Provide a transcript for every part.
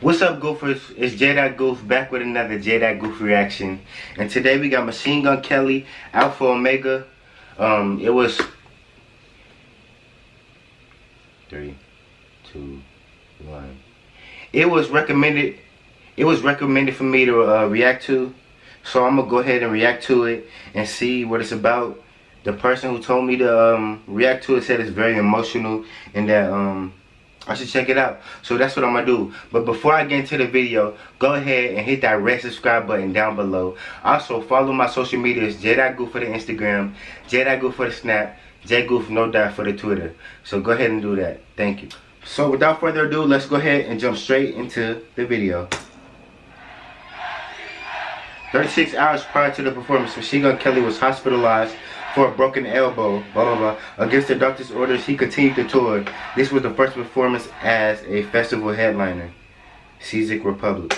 What's up, Goofers? It's JAY.GOOF back with another JAY.GOOF reaction. And today we got Machine Gun Kelly, Alpha Omega. It was 3, 2, 1. It was recommended for me to react to. So I'm gonna go ahead and react to it and see what it's about. The person who told me to react to it said it's very emotional and that I should check it out. So that's what I'm gonna do. But before I get into the video, go ahead and hit that red subscribe button down below. Also follow my social medias, JAY.GOOF for the Instagram, JAY.GOOF for the Snap, JAY.GOOF no doubt for the Twitter. So go ahead and do that. Thank you. So without further ado, let's go ahead and jump straight into the video. 36 hours prior to the performance, Machine Gun Kelly was hospitalized for a broken elbow, blah blah blah. Against the doctor's orders, he continued to tour. This was the first performance as a festival headliner. Czech Republic.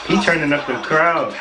He turning up the crowd.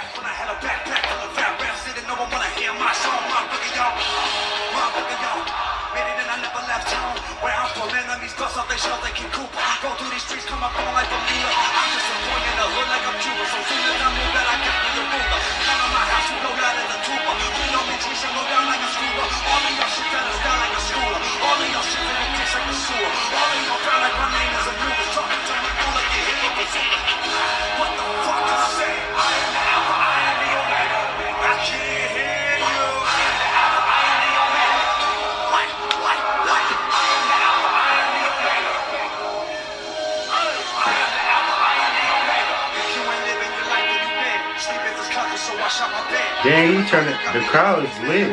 Dang, he turned it. The crowd is lit.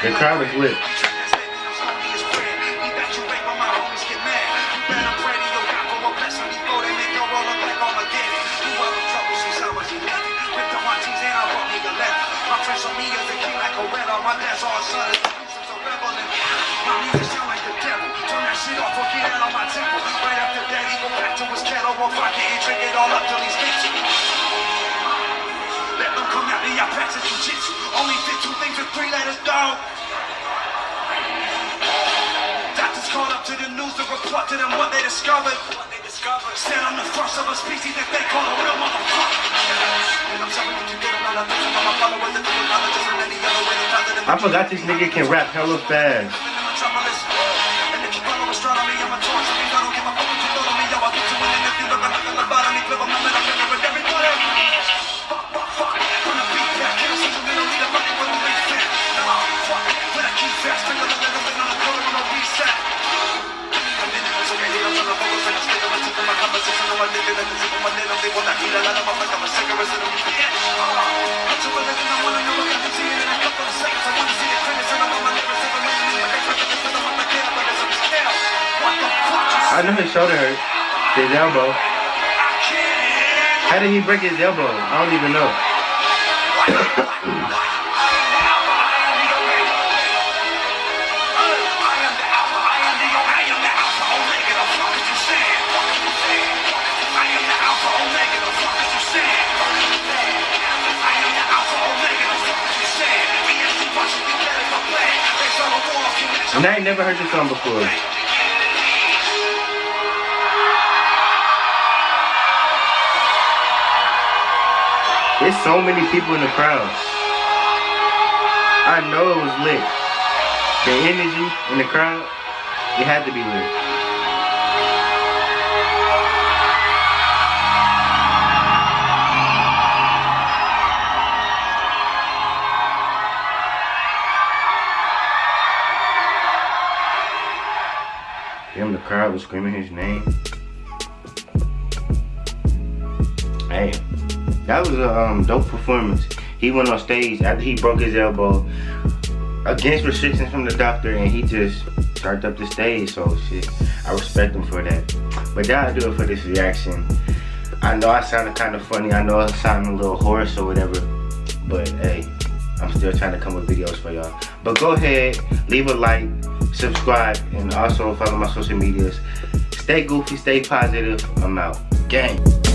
The crowd is lit. Only did 2 things with 3 letters, dog. Doctors called up to the news to report to them what they discovered. Stand on the first of a species that they call a real motherfucker. I forgot this nigga can rap hella fast. I know his shoulder hurt. His elbow. How did he break his elbow? I don't even know. And I ain't never heard this song before. There's so many people in the crowd. I know it was lit. The energy in the crowd, it had to be lit. Damn, the crowd was screaming his name. Hey, that was a dope performance. He went on stage after he broke his elbow against restrictions from the doctor, and he just turned up the stage, so shit, I respect them for that. But that'll do it for this reaction. I know I sounded kind of funny, I know I sounded a little hoarse or whatever, but hey, I'm still trying to come with videos for y'all. But go ahead, leave a like, subscribe, and also follow my social medias. Stay goofy, stay positive. I'm out. Gang.